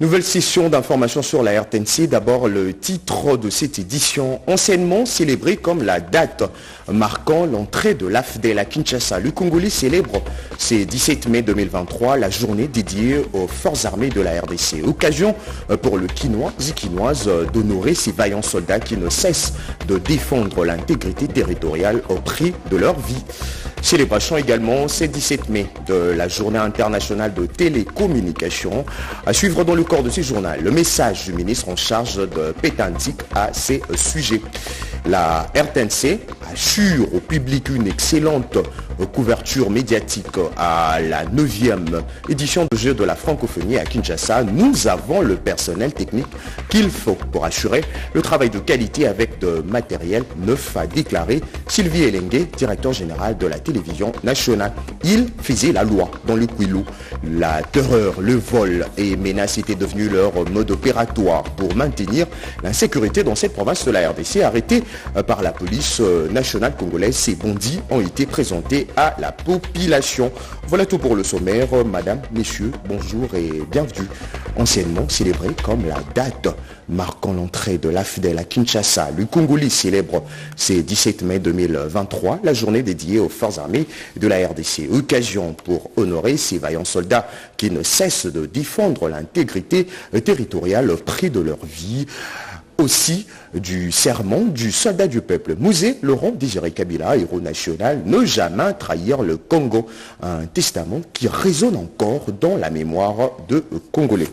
Nouvelle session d'information sur la RTNC. D'abord, le titre de cette édition, anciennement célébrée comme la date marquant l'entrée de l'AFDEL à Kinshasa. Le Congolais célèbre ce 17 mai 2023 la journée dédiée aux forces armées de la RDC. Occasion pour le Kinois et Kinoises d'honorer ces vaillants soldats qui ne cessent de défendre l'intégrité territoriale au prix de leur vie. Célébration également ce 17 mai de la journée internationale de télécommunication. À suivre dans le corps de ce journal, le message du ministre en charge de Pétantique à ces sujets. La RTNC assure au public une excellente couverture médiatique à la 9e édition du Jeu de la francophonie à Kinshasa. Nous avons le personnel technique qu'il faut pour assurer le travail de qualité avec de matériel neuf, a déclaré Sylvie Elengue, directeur général de la télévision nationale. Il faisait la loi dans le Kwilu. La terreur, le vol et menaces étaient devenus leur mode opératoire pour maintenir l'insécurité dans cette province de la RDC. Arrêtés par la police nationale congolaise, ces bandits ont été présentés à la population. Voilà tout pour le sommaire. Madame, messieurs, bonjour et bienvenue. Anciennement célébré comme la date marquant l'entrée de l'AFDEL à Kinshasa, le Congolais célèbre ce 17 mai 2023 la journée dédiée aux forces armées de la RDC. Occasion pour honorer ces vaillants soldats qui ne cessent de défendre l'intégrité territoriale au prix de leur vie. Aussi du serment du soldat du peuple. Mouzé Laurent Désiré Kabila, héros national, ne jamais trahir le Congo. Un testament qui résonne encore dans la mémoire de Congolais.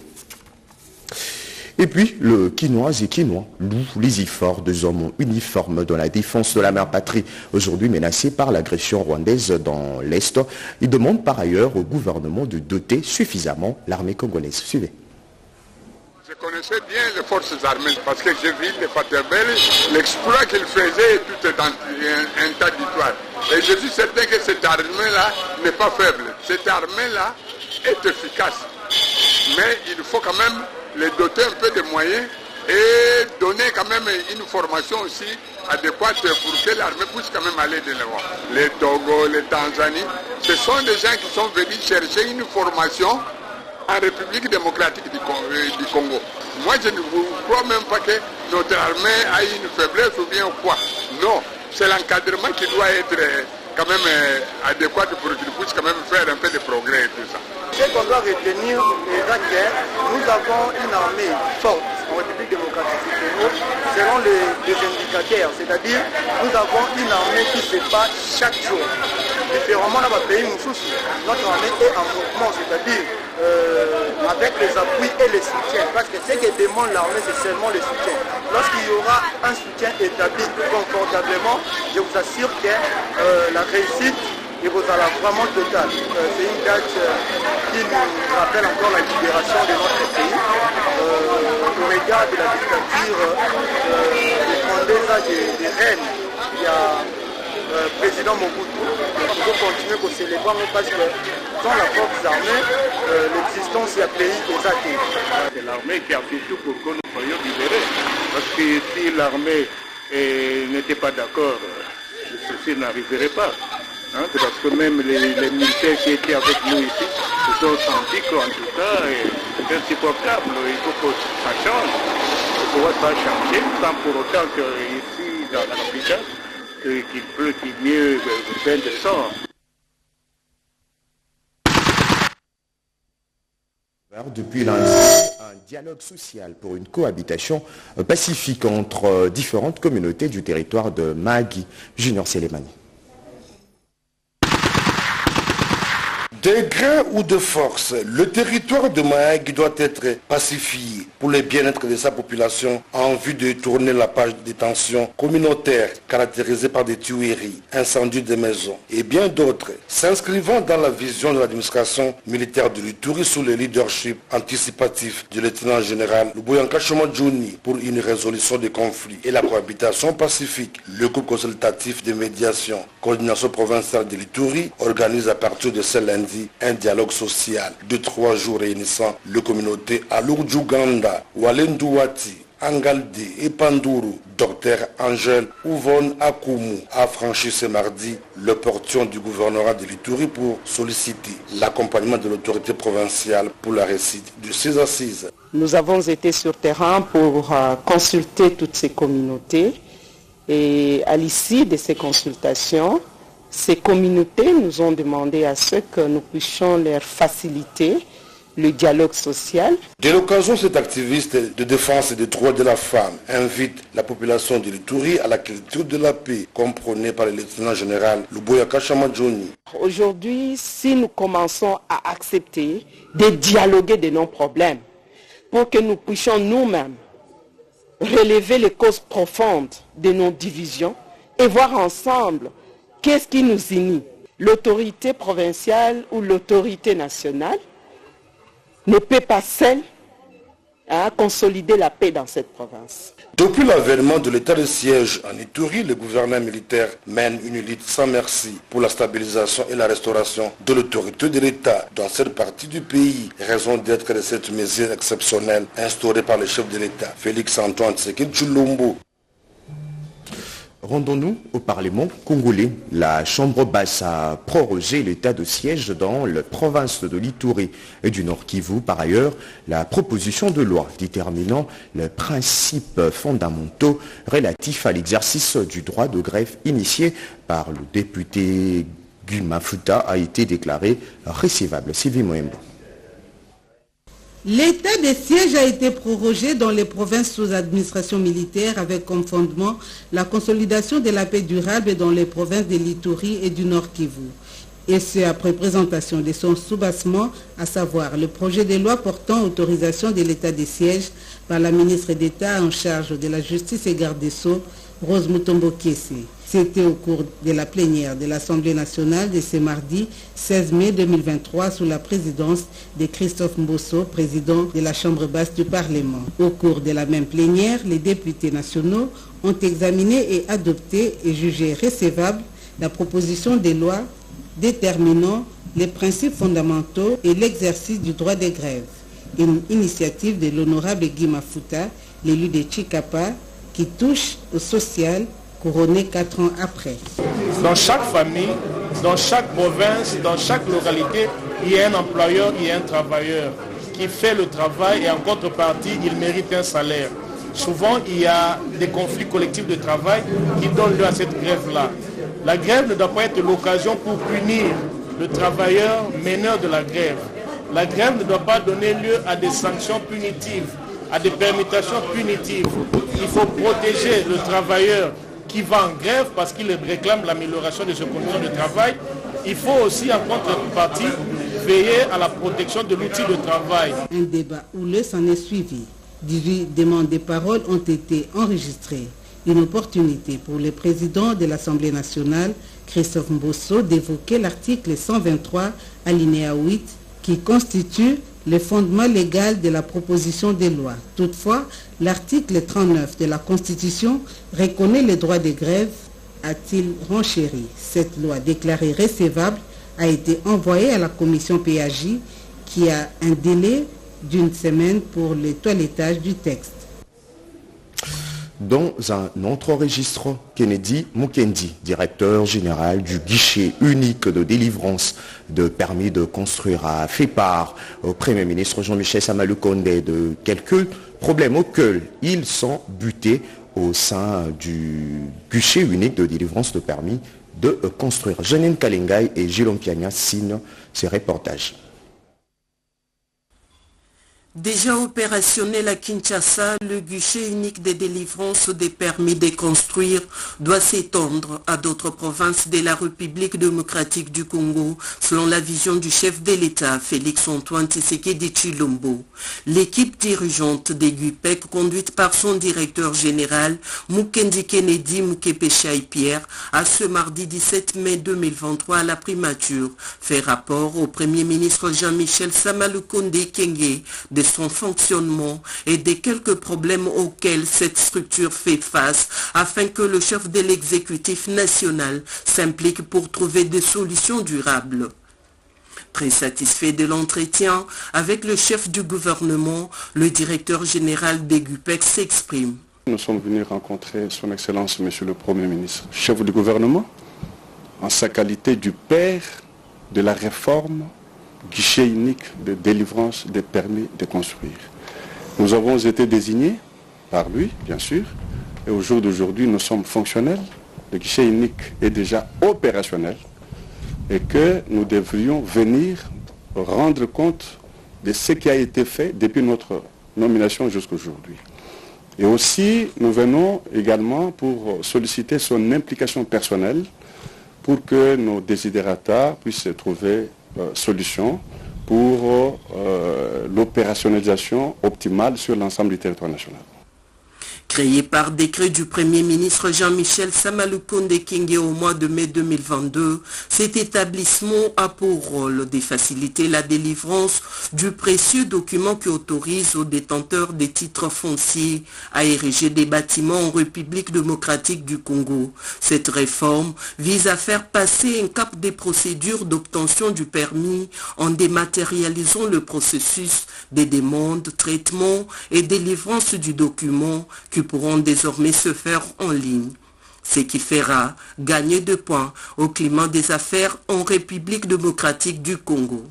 Et puis, le Kinois et Kinois louent les efforts des hommes uniformes dans la défense de la mère patrie, aujourd'hui menacée par l'agression rwandaise dans l'Est. Ils demandent par ailleurs au gouvernement de doter suffisamment l'armée congolaise. Suivez. Je connaissais bien les forces armées parce que j'ai vu les Faterbel, l'exploit qu'ils faisaient, tout est un tas d'histoires. Et je suis certain que cette armée-là n'est pas faible. Cette armée-là est efficace. Mais il faut quand même les doter un peu de moyens et donner quand même une formation aussi adéquate pour que l'armée puisse quand même aller de l'avant. Les Togo, les Tanzanie, ce sont des gens qui sont venus chercher une formation en République démocratique du Congo. Moi, je ne vous crois même pas que notre armée a une faiblesse ou bien quoi. Non, c'est l'encadrement qui doit être quand même adéquat pour qu'il puisse quand même faire un peu de progrès et tout ça. Ce qu'on doit retenir, nous avons une armée forte en République démocratique du Congo selon les indicateurs, c'est-à-dire nous avons une armée qui se bat chaque jour. Différemment dans notre pays, notre armée est en mouvement, c'est-à-dire avec les appuis et les soutiens, parce que ce que demande l'armée, c'est seulement le soutien. Lorsqu'il y aura un soutien établi confortablement, je vous assure que la réussite vous allez vraiment totale. C'est une date qui nous rappelle encore la libération de notre pays. Au regard de la dictature des Condesa des reines, il y a président Mobutu. Il faut continuer pour célébrer parce que dans la force armée, l'existence du pays est acquise. C'est l'armée qui a fait tout pour que nous soyons libérés. Parce que si l'armée n'était pas d'accord, ceci n'arriverait pas. Hein, c'est parce que même les militaires qui étaient avec nous ici se sont sentis qu'en tout cas, c'est insupportable. Il faut que ça change. Il faut que ça change sans pour autant qu'ici, dans la capitale, qu'il pleut, qu'il mieux 20 décembre. Depuis lundi, un dialogue social pour une cohabitation pacifique entre différentes communautés du territoire de Mahagi. Junior Selemani. De gré ou de force, le territoire de Mahagi doit être pacifié pour le bien-être de sa population en vue de tourner la page des tensions communautaires caractérisées par des tueries, incendies de maisons et bien d'autres, s'inscrivant dans la vision de l'administration militaire de l'Ituri sous le leadership anticipatif du lieutenant-général Luboyanka Chomodjouni pour une résolution des conflits et la cohabitation pacifique. Le groupe consultatif de médiation, coordination provinciale de l'Ituri organise à partir de ce lundi un dialogue social de 3 jours réunissant les communautés à Lourjouganda, Walendouati, Angalde et Panduru. Dr Angèle Ouvon Akumu a franchi ce mardi le portion du gouvernorat de l'Ituri pour solliciter l'accompagnement de l'autorité provinciale pour la réussite de ces assises. Nous avons été sur terrain pour consulter toutes ces communautés et à l'issue de ces consultations, ces communautés nous ont demandé à ce que nous puissions leur faciliter le dialogue social. De l'occasion, cet activiste de défense des droits de la femme invite la population de l'Ituri à la culture de la paix, comme prôné par le lieutenant général Luboya Kashamadjoni. Aujourd'hui, si nous commençons à accepter de dialoguer de nos problèmes, pour que nous puissions nous-mêmes relever les causes profondes de nos divisions et voir ensemble qu'est-ce qui nous unit. L'autorité provinciale ou l'autorité nationale ne peut pas seule consolider la paix dans cette province. Depuis l'avènement de l'état de siège en Ituri, le gouvernement militaire mène une lutte sans merci pour la stabilisation et la restauration de l'autorité de l'État dans cette partie du pays. Raison d'être de cette mesure exceptionnelle instaurée par le chef de l'État, Félix-Antoine Tshisekedi Tshilombo. Rendons-nous au Parlement congolais. La Chambre basse a prorogé l'état de siège dans la province de l'Ituri et du Nord Kivu. Par ailleurs, la proposition de loi déterminant les principes fondamentaux relatifs à l'exercice du droit de grève initié par le député Guy Mafuta a été déclarée recevable. Sylvie Moembo. L'état de siège a été prorogé dans les provinces sous administration militaire avec comme fondement la consolidation de la paix durable dans les provinces de l'Ituri et du Nord Kivu. Et ce après présentation de son soubassement, à savoir le projet de loi portant autorisation de l'état de siège par la ministre d'État en charge de la justice et garde des Sceaux, Rose Mutombo Kiese. C'était au cours de la plénière de l'Assemblée nationale de ce mardi 16 mai 2023 sous la présidence de Christophe Mbosso, président de la Chambre basse du Parlement. Au cours de la même plénière, les députés nationaux ont examiné et adopté et jugé recevable la proposition de loi déterminant les principes fondamentaux et l'exercice du droit de grève. Une initiative de l'honorable Guy Mafuta, l'élu de Chikapa, qui touche au social, couronné 4 ans après. Dans chaque famille, dans chaque province, dans chaque localité, il y a un employeur, il y a un travailleur qui fait le travail et en contrepartie, il mérite un salaire. Souvent, il y a des conflits collectifs de travail qui donnent lieu à cette grève-là. La grève ne doit pas être l'occasion pour punir le travailleur meneur de la grève. La grève ne doit pas donner lieu à des sanctions punitives, à des permutations punitives. Il faut protéger le travailleur qui va en grève parce qu'il réclame l'amélioration de ses conditions de travail. Il faut aussi en contrepartie veiller à la protection de l'outil de travail. Un débat houleux s'en est suivi. 18 demandes de parole ont été enregistrées. Une opportunité pour le président de l'Assemblée nationale, Christophe Mbosso, d'évoquer l'article 123, alinéa 8, qui constitue le fondement légal de la proposition de loi. Toutefois, l'article 39 de la Constitution reconnaît les droits de grève, a-t-il renchéri. Cette loi déclarée recevable a été envoyée à la commission PAJ qui a un délai d'une semaine pour le toilettage du texte. Dans un autre registre, Kennedy Mukendi, directeur général du guichet unique de délivrance de permis de construire, a fait part au Premier ministre Jean-Michel Samalukonde de quelques problèmes auxquels ils sont butés au sein du guichet unique de délivrance de permis de construire. Janine Kalengay et Gilom Piagna signent ces reportages. Déjà opérationnel à Kinshasa, le guichet unique de délivrance des permis de construire doit s'étendre à d'autres provinces de la République démocratique du Congo, selon la vision du chef de l'État, Félix-Antoine Tshisekedi Tshilombo. L'équipe dirigeante des GUPEC, conduite par son directeur général, Mukendi Kennedy Mukepeshai-Pierre, a ce mardi 17 mai 2023 à la primature fait rapport au Premier ministre Jean-Michel Samalukonde Kenge de son fonctionnement et des quelques problèmes auxquels cette structure fait face afin que le chef de l'exécutif national s'implique pour trouver des solutions durables. Très satisfait de l'entretien avec le chef du gouvernement, le directeur général des GUPEC s'exprime. Nous sommes venus rencontrer son Excellence, Monsieur le Premier ministre, chef du gouvernement, en sa qualité du père de la réforme guichet unique de délivrance des permis de construire. Nous avons été désignés par lui, bien sûr, et au jour d'aujourd'hui, nous sommes fonctionnels. Le guichet unique est déjà opérationnel et que nous devrions venir rendre compte de ce qui a été fait depuis notre nomination jusqu'à aujourd'hui. Et aussi, nous venons également pour solliciter son implication personnelle pour que nos desiderata puissent trouver solution pour l'opérationnalisation optimale sur l'ensemble du territoire national. Créé par décret du Premier ministre Jean-Michel Samalukonde Kenge au mois de mai 2022, cet établissement a pour rôle de faciliter la délivrance du précieux document qui autorise aux détenteurs des titres fonciers à ériger des bâtiments en République démocratique du Congo. Cette réforme vise à faire passer un cap des procédures d'obtention du permis en dématérialisant le processus des demandes, traitements et délivrance du document qui pourront désormais se faire en ligne, ce qui fera gagner 2 points au climat des affaires en République démocratique du Congo.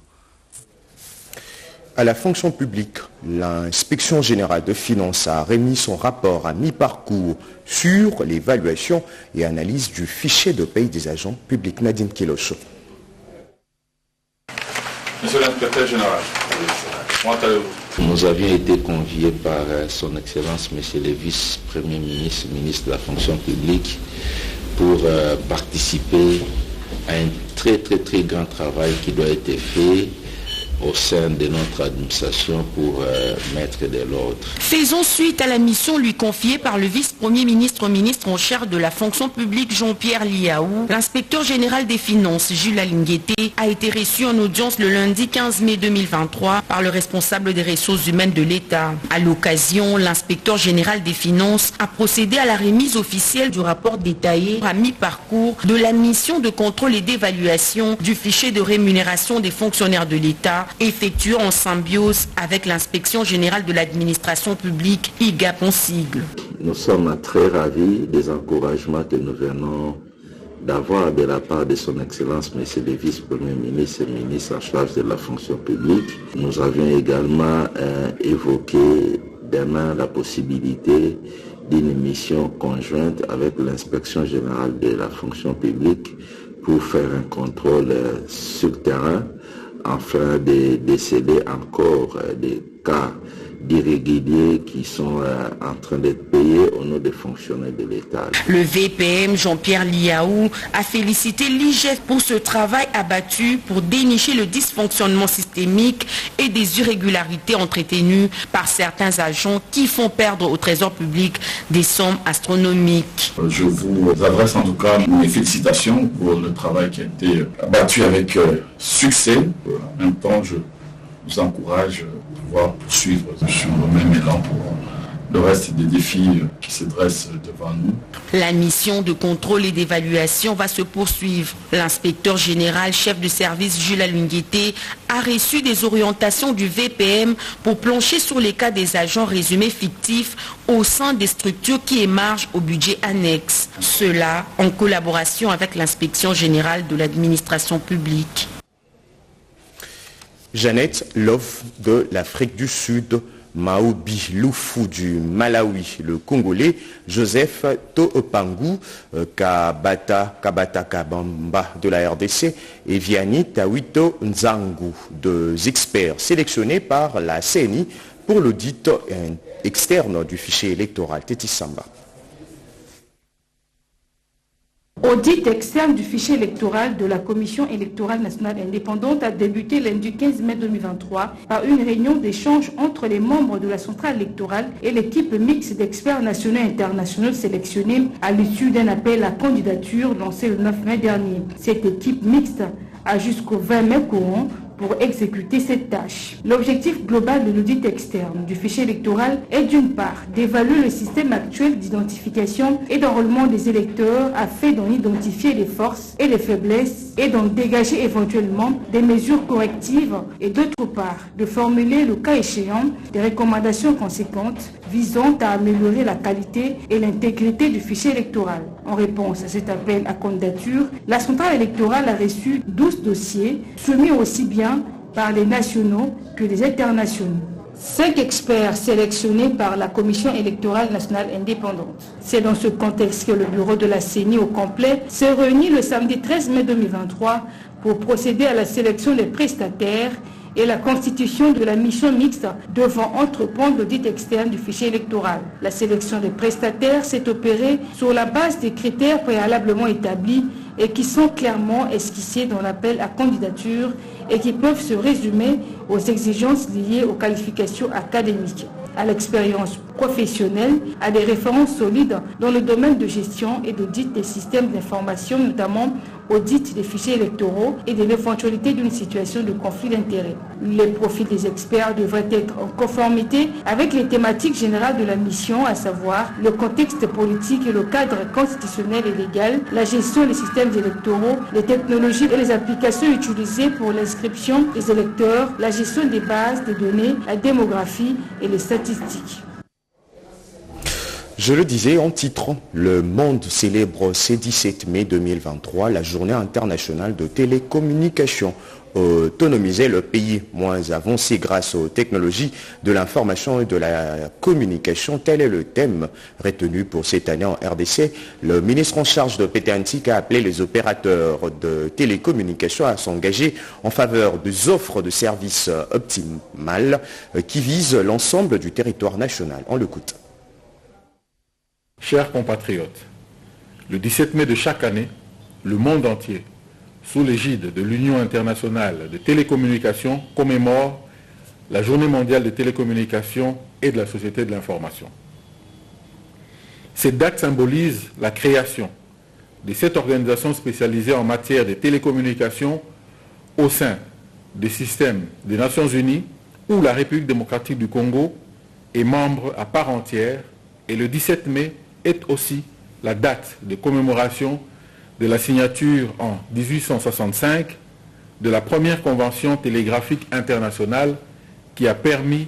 À la fonction publique, l'inspection générale de finances a remis son rapport à mi-parcours sur l'évaluation et analyse du fichier de paye des agents publics. Nadine Kilocho. Monsieur l'inspecteur général, comment allez-vous? Nous avions été conviés par son Excellence, Monsieur le Vice-Premier ministre, ministre de la fonction publique, pour participer à un très grand travail qui doit être fait au sein de notre administration pour mettre de l'ordre. Faisons suite à la mission lui confiée par le vice-premier ministre, ministre en charge de la fonction publique Jean-Pierre Liaou. L'inspecteur général des finances, Jules Alinguete, a été reçu en audience le lundi 15 mai 2023 par le responsable des ressources humaines de l'État. À l'occasion, l'inspecteur général des finances a procédé à la remise officielle du rapport détaillé à mi-parcours de la mission de contrôle et d'évaluation du fichier de rémunération des fonctionnaires de l'État effectué en symbiose avec l'inspection générale de l'administration publique IGAP en sigle. Nous sommes très ravis des encouragements que nous venons d'avoir de la part de son Excellence, Monsieur le Vice-Premier ministre et ministre en charge de la fonction publique. Nous avions également évoqué demain la possibilité d'une mission conjointe avec l'inspection générale de la fonction publique pour faire un contrôle sur terrain afin de déceler encore des cas d'irréguliers qui sont en train d'être payés au nom des fonctionnaires de l'État. Le VPM Jean-Pierre Liaou a félicité l'IGF pour ce travail abattu pour dénicher le dysfonctionnement systémique et des irrégularités entretenues par certains agents qui font perdre au trésor public des sommes astronomiques. Je vous adresse en tout cas mes félicitations pour le travail qui a été abattu avec succès. En même temps, je vous encourage à pouvoir poursuivre sur le même élan pour le reste des défis qui se dressent devant nous. La mission de contrôle et d'évaluation va se poursuivre. L'inspecteur général, chef de service Jules Alinguete, a reçu des orientations du VPM pour plancher sur les cas des agents résumés fictifs au sein des structures qui émargent au budget annexe. Cela en collaboration avec l'inspection générale de l'administration publique. Jeannette Love de l'Afrique du Sud, Maobi Loufou du Malawi, le Congolais, Joseph Toopangou, Kabata Kabamba de la RDC et Vianney Tawito Nzangu, deux experts sélectionnés par la CNI pour l'audit externe du fichier électoral. Tétis Samba. Audit externe du fichier électoral de la Commission électorale nationale indépendante a débuté lundi 15 mai 2023 par une réunion d'échange entre les membres de la centrale électorale et l'équipe mixte d'experts nationaux et internationaux sélectionnés à l'issue d'un appel à candidature lancé le 9 mai dernier. Cette équipe mixte a jusqu'au 20 mai courant pour exécuter cette tâche. L'objectif global de l'audit externe du fichier électoral est d'une part d'évaluer le système actuel d'identification et d'enrôlement des électeurs afin d'en identifier les forces et les faiblesses et d'en dégager éventuellement des mesures correctives et d'autre part de formuler le cas échéant des recommandations conséquentes visant à améliorer la qualité et l'intégrité du fichier électoral. En réponse à cet appel à candidature, la centrale électorale a reçu 12 dossiers soumis aussi bien par les nationaux que les internationaux. 5 experts sélectionnés par la Commission électorale nationale indépendante. C'est dans ce contexte que le bureau de la CENI au complet s'est réuni le samedi 13 mai 2023 pour procéder à la sélection des prestataires et la constitution de la mission mixte devant entreprendre l'audit externe du fichier électoral. La sélection des prestataires s'est opérée sur la base des critères préalablement établis et qui sont clairement esquissés dans l'appel à candidature et qui peuvent se résumer aux exigences liées aux qualifications académiques, à l'expérience professionnelle, à des références solides dans le domaine de gestion et d'audit des systèmes d'information, notamment audit des fichiers électoraux et de l'éventualité d'une situation de conflit d'intérêts. Les profils des experts devraient être en conformité avec les thématiques générales de la mission, à savoir le contexte politique et le cadre constitutionnel et légal, la gestion des systèmes électoraux, les technologies et les applications utilisées pour l'inscription des électeurs, la gestion des bases de données, la démographie et les statistiques. Je le disais en titre, le monde célèbre ce 17 mai 2023 la journée internationale de télécommunications. Autonomiser le pays moins avancé grâce aux technologies de l'information et de la communication, tel est le thème retenu pour cette année en RDC. Le ministre en charge de PTNTIC a appelé les opérateurs de télécommunications à s'engager en faveur des offres de services optimales qui visent l'ensemble du territoire national. On l'écoute. Chers compatriotes, le 17 mai de chaque année, le monde entier, sous l'égide de l'Union internationale de télécommunications, commémore la Journée mondiale des télécommunications et de la société de l'information. Cette date symbolise la création de cette organisation spécialisée en matière de télécommunications au sein des systèmes des Nations Unies où la République démocratique du Congo est membre à part entière, et le 17 mai est aussi la date de commémoration de la signature en 1865 de la première convention télégraphique internationale qui a permis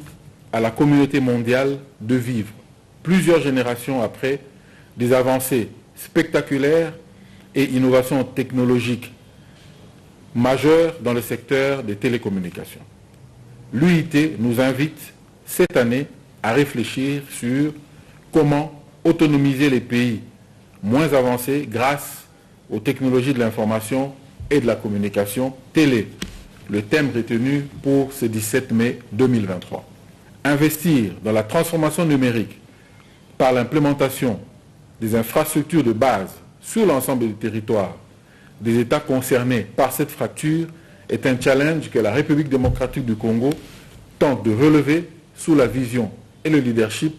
à la communauté mondiale de vivre, plusieurs générations après, des avancées spectaculaires et innovations technologiques majeures dans le secteur des télécommunications. L'UIT nous invite cette année à réfléchir sur comment autonomiser les pays moins avancés grâce aux technologies de l'information et de la communication, tel est le thème retenu pour ce 17 mai 2023. Investir dans la transformation numérique par l'implémentation des infrastructures de base sur l'ensemble du territoire des États concernés par cette fracture est un challenge que la République démocratique du Congo tente de relever sous la vision et le leadership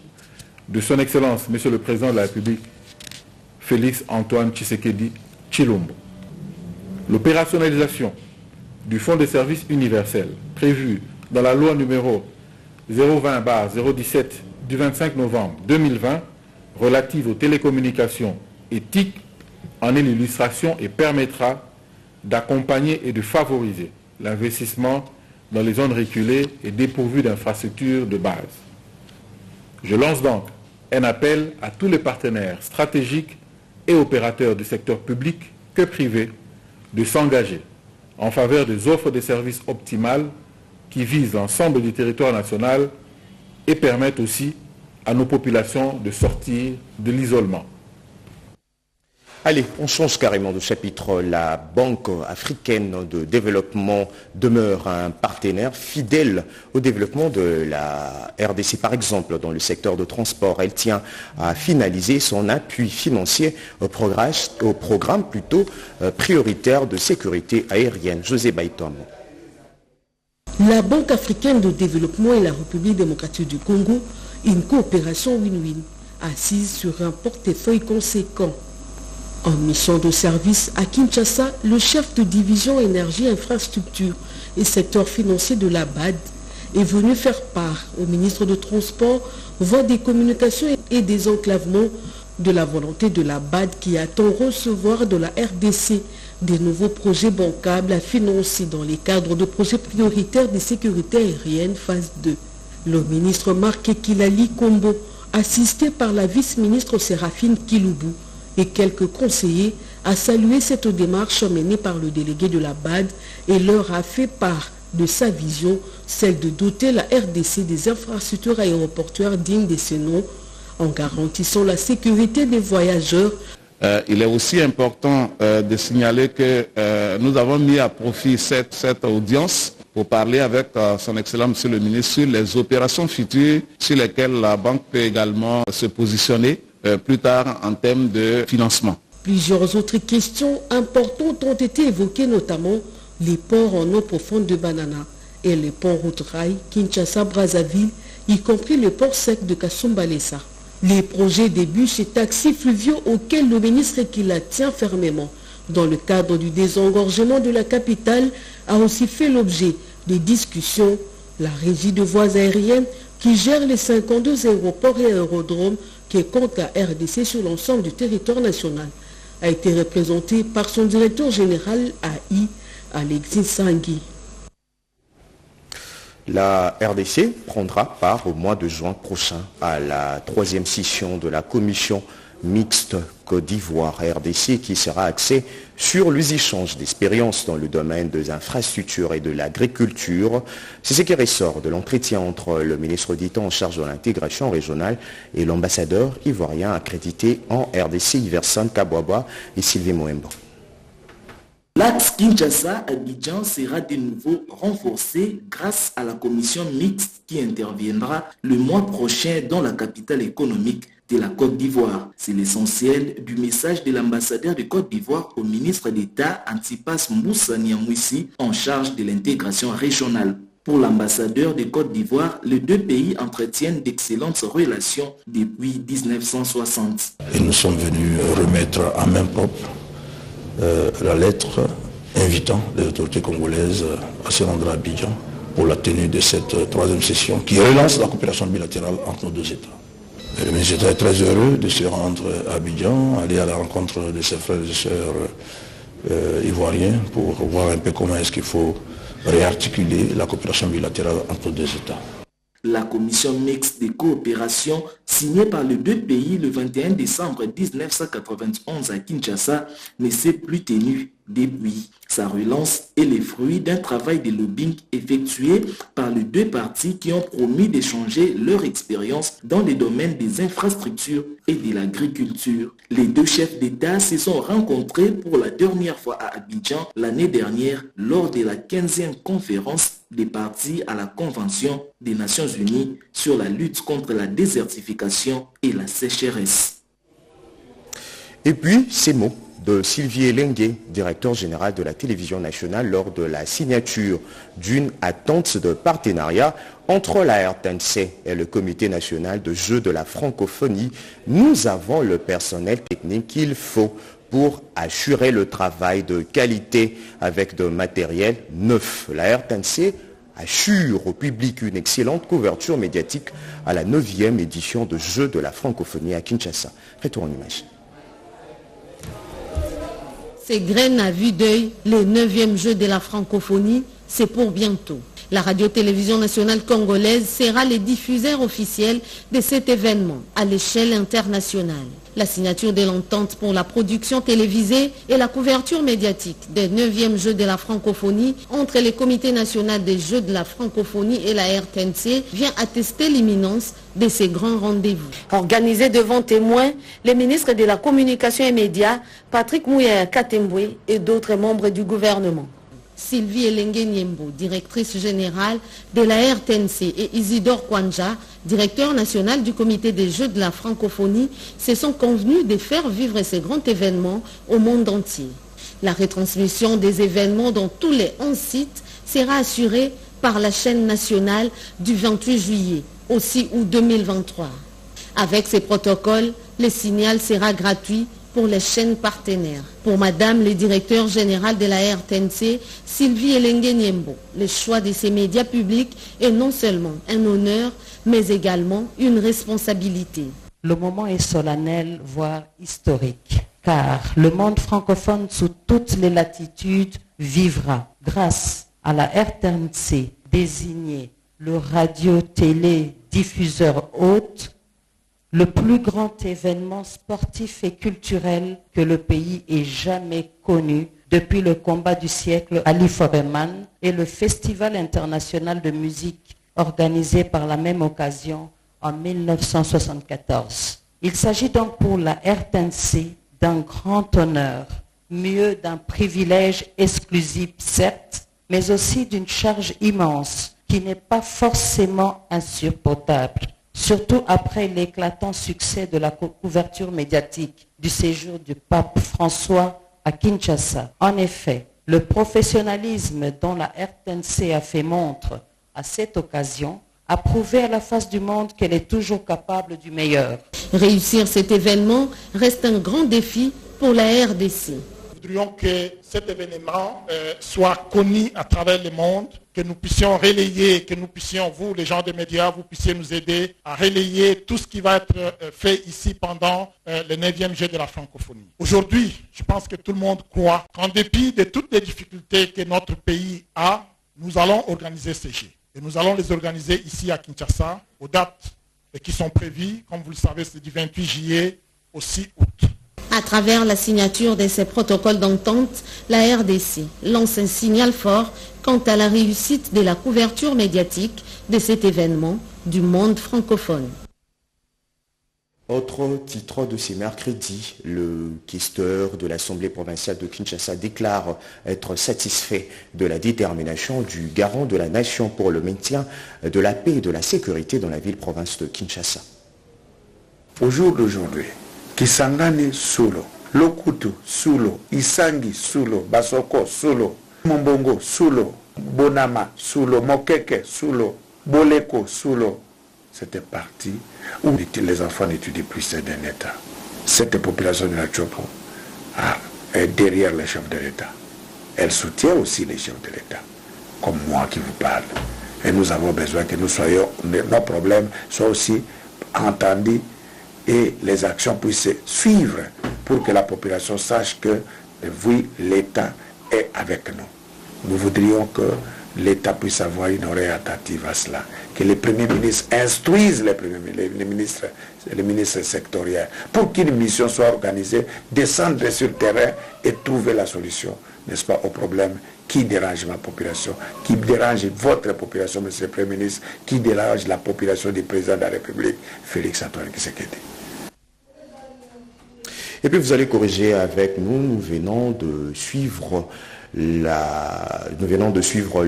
de son Excellence, Monsieur le Président de la République, Félix Antoine Tshisekedi Tshilombo. L'opérationnalisation du Fonds de services universels prévu dans la loi numéro 020/017 du 25 novembre 2020 relative aux télécommunications et TIC en est l'illustration et permettra d'accompagner et de favoriser l'investissement dans les zones reculées et dépourvues d'infrastructures de base. Je lance donc un appel à tous les partenaires stratégiques et opérateurs du secteur public que privé de s'engager en faveur des offres de services optimales qui visent l'ensemble du territoire national et permettent aussi à nos populations de sortir de l'isolement. Allez, on change carrément de chapitre. La Banque africaine de développement demeure un partenaire fidèle au développement de la RDC. Par exemple, dans le secteur de transport, elle tient à finaliser son appui financier au programme prioritaire de sécurité aérienne. José Baïtom. La Banque africaine de développement et la République démocratique du Congo, une coopération win-win, assise sur un portefeuille conséquent. En mission de service à Kinshasa, le chef de division énergie, infrastructure et secteur financier de la BAD est venu faire part au ministre de Transport, voie des communications et des enclavements de la volonté de la BAD qui attend recevoir de la RDC des nouveaux projets bancables à financer dans les cadres de projets prioritaires de sécurité aérienne phase 2. Le ministre Marc Ekilali Kombo, assisté par la vice-ministre Séraphine Kiloubou, et quelques conseillers a salué cette démarche menée par le délégué de la BAD et leur a fait part de sa vision, celle de doter la RDC des infrastructures aéroportuaires dignes de ce nom, en garantissant la sécurité des voyageurs. Il est aussi important de signaler que nous avons mis à profit cette audience pour parler avec son Excellence Monsieur le Ministre sur les opérations futures sur lesquelles la banque peut également se positionner plus tard en termes de financement. Plusieurs autres questions importantes ont été évoquées, notamment les ports en eau profonde de Banana et les ports route-rail Kinshasa-Brazzaville, y compris le port sec de Kasumbalesa. Les projets des bus et taxis fluviaux auxquels le ministre Ekila tient fermement dans le cadre du désengorgement de la capitale a aussi fait l'objet des discussions. La régie de voies aériennes qui gère les 52 aéroports et aérodromes qui comptent la RDC sur l'ensemble du territoire national a été représentée par son directeur général AI, Alexis Sangui. La RDC prendra part au mois de juin prochain à la 3e session de la commission mixte Côte d'Ivoire-RDC qui sera axée sur les échanges d'expériences dans le domaine des infrastructures et de l'agriculture. C'est ce qui ressort de l'entretien entre le ministre d'État en charge de l'intégration régionale et l'ambassadeur ivoirien accrédité en RDC, Iverson Kabwaba et Sylvie Moembo. L'axe Kinshasa-Abidjan sera de nouveau renforcé grâce à la commission mixte qui interviendra le mois prochain dans la capitale économique de la Côte d'Ivoire. C'est l'essentiel du message de l'ambassadeur de Côte d'Ivoire au ministre d'État Antipas Moussa Niamouissi en charge de l'intégration régionale. Pour l'ambassadeur de Côte d'Ivoire, les deux pays entretiennent d'excellentes relations depuis 1960. Et nous sommes venus remettre à main propre la lettre invitant les autorités congolaises à se rendre à Abidjan pour la tenue de cette 3e session qui relance la coopération bilatérale entre nos deux États. Et le ministre d'État est très heureux de se rendre à Abidjan, aller à la rencontre de ses frères et sœurs ivoiriens pour voir un peu comment est-ce qu'il faut réarticuler la coopération bilatérale entre nos deux États. La commission mixte de coopération signée par les deux pays le 21 décembre 1991 à Kinshasa ne s'est plus tenue depuis. Sa relance est le fruit d'un travail de lobbying effectué par les deux parties qui ont promis d'échanger leur expérience dans les domaines des infrastructures et de l'agriculture. Les deux chefs d'État se sont rencontrés pour la dernière fois à Abidjan l'année dernière lors de la 15e conférence des parties à la Convention des Nations Unies sur la lutte contre la désertification et la sécheresse. Et puis, ces mots de Sylvie Elengue, directeur général de la télévision nationale, lors de la signature d'une attente de partenariat entre la RTNC et le Comité national de jeux de la francophonie. Nous avons le personnel technique qu'il faut pour assurer le travail de qualité avec de matériel neuf. La RTNC assure au public une excellente couverture médiatique à la 9e édition de Jeux de la francophonie à Kinshasa. Retour en image. Ces graines à vue d'œil, les 9e Jeux de la francophonie, c'est pour bientôt. La radio-télévision nationale congolaise sera le diffuseur officiel de cet événement à l'échelle internationale. La signature de l'entente pour la production télévisée et la couverture médiatique des 9e Jeux de la francophonie entre le Comité national des Jeux de la francophonie et la RTNC vient attester l'imminence de ces grands rendez-vous. Organisé devant témoins, les ministres de la Communication et Médias, Patrick Mouya Katembwe et d'autres membres du gouvernement. Sylvie Elengue Niembo, directrice générale de la RTNC, et Isidore Kwanja, directeur national du comité des Jeux de la francophonie, se sont convenus de faire vivre ces grands événements au monde entier. La retransmission des événements dans tous les 11 sites sera assurée par la chaîne nationale du 28 juillet, au 6 août 2023. Avec ces protocoles, le signal sera gratuit pour les chaînes partenaires. Pour Madame le directeur général de la RTNC, Sylvie Elengue Niembo, le choix de ces médias publics est non seulement un honneur, mais également une responsabilité. Le moment est solennel, voire historique, car le monde francophone sous toutes les latitudes vivra, grâce à la RTNC désignée le radio-télé-diffuseur hôte, le plus grand événement sportif et culturel que le pays ait jamais connu depuis le combat du siècle Ali Foreman et le Festival international de musique organisé par la même occasion en 1974. Il s'agit donc pour la RTNC d'un grand honneur, mieux d'un privilège exclusif certes, mais aussi d'une charge immense qui n'est pas forcément insurmontable, surtout après l'éclatant succès de la couverture médiatique du séjour du pape François à Kinshasa. En effet, le professionnalisme dont la RTNC a fait montre à cette occasion a prouvé à la face du monde qu'elle est toujours capable du meilleur. Réussir cet événement reste un grand défi pour la RDC. Nous voudrions que cet événement soit connu à travers le monde, que nous puissions relayer, que nous puissions, vous les gens des médias, vous puissiez nous aider à relayer tout ce qui va être fait ici pendant le 9e jeu de la francophonie. Aujourd'hui, je pense que tout le monde croit qu'en dépit de toutes les difficultés que notre pays a, nous allons organiser ces jeux. Et nous allons les organiser ici à Kinshasa, aux dates qui sont prévues. Comme vous le savez, c'est du 28 juillet au 6 août. À travers la signature de ces protocoles d'entente, la RDC lance un signal fort quant à la réussite de la couverture médiatique de cet événement du monde francophone. Autre titre de ces mercredis, le questeur de l'Assemblée provinciale de Kinshasa déclare être satisfait de la détermination du garant de la nation pour le maintien de la paix et de la sécurité dans la ville-province de Kinshasa. Au jour d'aujourd'hui, Kisangani Sulo, Lokutu Sulo, Isangi Sulo, Basoko Sulo, Mombongo Sulo, Bonama Sulo, Mokeke Sulo, Boleko Sulo, c'était parti où les enfants n'étudient plus d'un État. Cette population de la Chopo est derrière les chefs de l'État. Elle soutient aussi les chefs de l'État, comme moi qui vous parle. Et nous avons besoin que nos problèmes soient aussi entendus et les actions puissent suivre pour que la population sache que, oui, l'État est avec nous. Nous voudrions que l'État puisse avoir une oreille attentive à cela, que les premiers ministres instruisent les ministres sectoriels pour qu'une mission soit organisée, descendre sur le terrain et trouver la solution, n'est-ce pas, aux problèmes qui dérangent ma population, qui dérangent votre population, monsieur le Premier ministre, qui dérange la population du président de la République, Félix Antoine Tshisekedi. Et puis vous allez corriger avec nous, nous venons de suivre le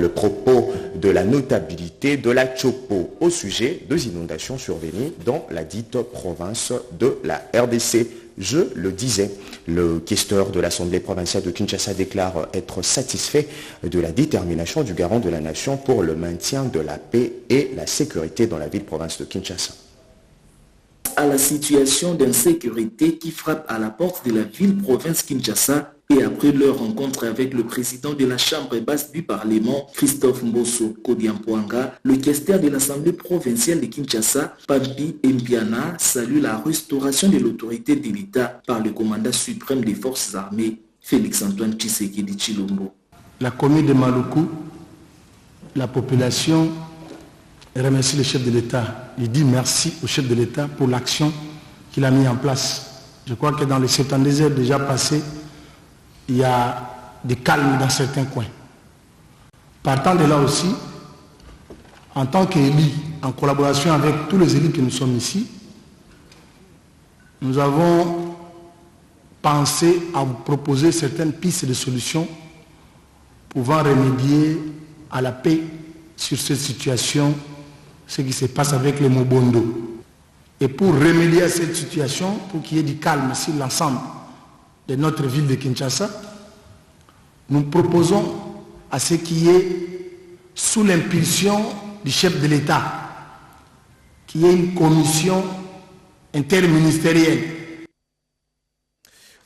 propos de la notabilité de la Chopo au sujet des inondations survenues dans la dite province de la RDC. Je le disais, le questeur de l'Assemblée provinciale de Kinshasa déclare être satisfait de la détermination du garant de la nation pour le maintien de la paix et la sécurité dans la ville-province de Kinshasa. À la situation d'insécurité qui frappe à la porte de la ville-province Kinshasa, et après leur rencontre avec le président de la Chambre basse du Parlement, Christophe Mbosso Kodiampoanga, le questeur de l'Assemblée provinciale de Kinshasa, Pampi Mpiana, salue la restauration de l'autorité de l'État par le commandant suprême des forces armées, Félix Antoine Tshisekedi Tshilombo. La commune de Maluku, la population remercie le chef de l'État. Il dit merci au chef de l'État pour l'action qu'il a mis en place. Je crois que dans les 72 heures déjà passées, il y a des calmes dans certains coins. Partant de là aussi, en tant qu'élus, en collaboration avec tous les élus que nous sommes ici, nous avons pensé à vous proposer certaines pistes de solutions pouvant remédier à la paix sur cette situation, ce qui se passe avec les Mobondo. Et pour remédier à cette situation, pour qu'il y ait du calme sur l'ensemble de notre ville de Kinshasa, nous proposons à ce qui est sous l'impulsion du chef de l'État, qu'il y ait une commission interministérielle.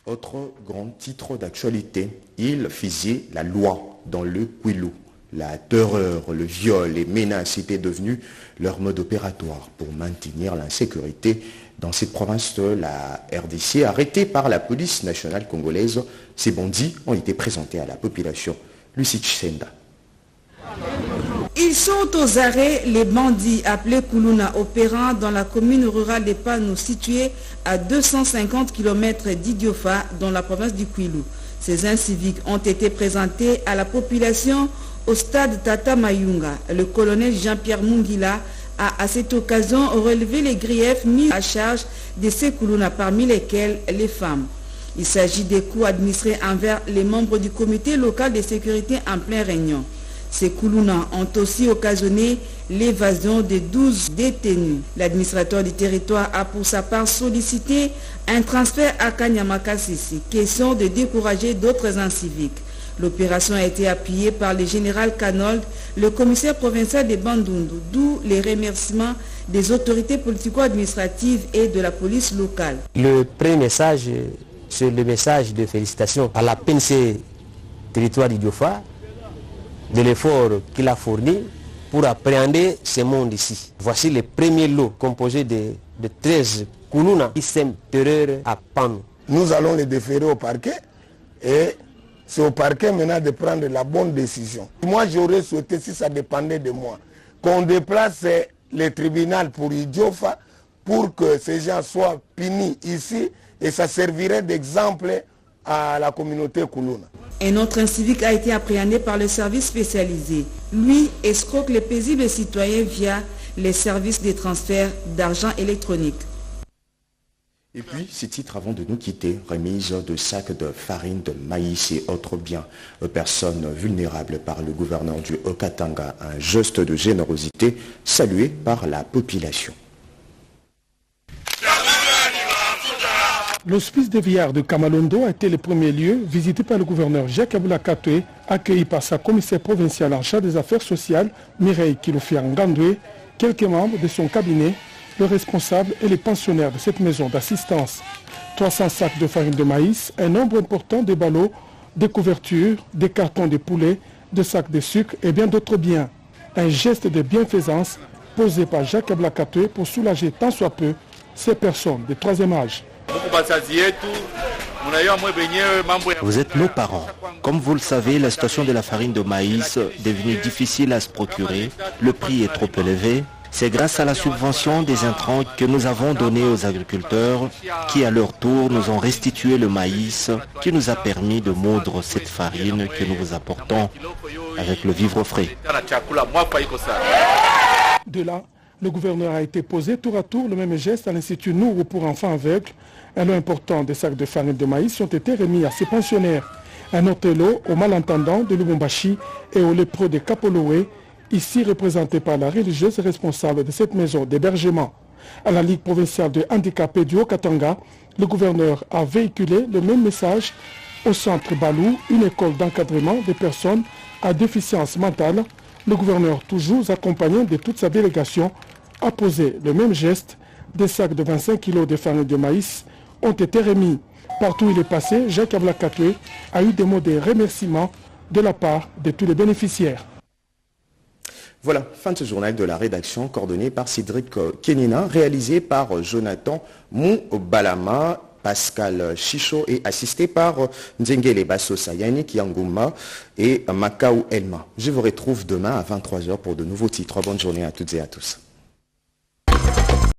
Autre grand titre d'actualité, il faisait la loi dans le Kwilu. La terreur, le viol, les menaces étaient devenus leur mode opératoire pour maintenir l'insécurité dans cette province de la RDC. Arrêtés par la police nationale congolaise, ces bandits ont été présentés à la population. Lucie Tsenda. Ils sont aux arrêts, les bandits appelés Kuluna, opérant dans la commune rurale de Panou, située à 250 km d'Idiofa, dans la province du Kwilu. Ces inciviques ont été présentés à la population au stade Tata Mayunga. Le colonel Jean-Pierre Mungila a à cette occasion relevé les griefs mis à charge de ces Koulouna, parmi lesquels les femmes. Il s'agit des coûts administrés envers les membres du comité local de sécurité en pleine réunion. Ces Koulouna ont aussi occasionné l'évasion de 12 détenus. L'administrateur du territoire a pour sa part sollicité un transfert à Kanyamakasisi, question de décourager d'autres inciviques. L'opération a été appuyée par le général Kanold, le commissaire provincial de Bandundu, d'où les remerciements des autorités politico-administratives et de la police locale. Le premier message, c'est le message de félicitations à la PNC territoire d'Idiofa, de l'effort qu'il a fourni pour appréhender ce monde ici. Voici le premier lot composé de 13 Koulouna qui sèment terreur à Panou. Nous allons les déférer au parquet et c'est au parquet maintenant de prendre la bonne décision. Moi j'aurais souhaité, si ça dépendait de moi, qu'on déplace le tribunal pour Idiofa pour que ces gens soient punis ici et ça servirait d'exemple à la communauté Koulouna. Un autre incivique a été appréhendé par le service spécialisé. Lui escroque les paisibles citoyens via les services de transfert d'argent électronique. Et puis, ces titres avant de nous quitter, remise de sacs de farine, de maïs et autres biens aux personnes vulnérables par le gouverneur du Haut-Katanga, un geste de générosité salué par la population. L'hospice des Vieillards de Kamalondo a été le premier lieu visité par le gouverneur Jacques Aboula Katoué, accueilli par sa commissaire provinciale en charge des affaires sociales, Mireille Kilofia Ngandoué, quelques membres de son cabinet, le responsable et les pensionnaires de cette maison d'assistance. 300 sacs de farine de maïs, un nombre important de ballots, des couvertures, des cartons de poulet, des sacs de sucre et bien d'autres biens. Un geste de bienfaisance posé par Jacques Aboula Katoué pour soulager tant soit peu ces personnes de troisième âge. Vous êtes nos parents. Comme vous le savez, la situation de la farine de maïs est devenue difficile à se procurer. Le prix est trop élevé. C'est grâce à la subvention des intrants que nous avons donné aux agriculteurs qui, à leur tour, nous ont restitué le maïs qui nous a permis de moudre cette farine que nous vous apportons avec le vivre frais. De là, le gouverneur a été posé tour à tour le même geste à l'Institut Nourou pour enfants aveugles. Un lot important des sacs de farine de maïs ont été remis à ces pensionnaires. Un autre lot aux malentendants de Lubumbashi et aux lépreux de Kapoloé, ici représentés par la religieuse responsable de cette maison d'hébergement. À la Ligue provinciale de handicapés du Haut-Katanga, le gouverneur a véhiculé le même message au centre Balou, une école d'encadrement des personnes à déficience mentale. Le gouverneur, toujours accompagné de toute sa délégation, a posé le même geste. Des sacs de 25 kg de farine de maïs ont été remis. Partout où il est passé, Jacques Aboula Katoué a eu des mots de remerciement de la part de tous les bénéficiaires. Voilà, fin de ce journal de la rédaction coordonné par Cédric Kenina, réalisé par Jonathan Moubalama, Pascal Chicho et assisté par Nzengele Bassosa, Yannick Yangouma et Makao Elma. Je vous retrouve demain à 23h pour de nouveaux titres. Bonne journée à toutes et à tous.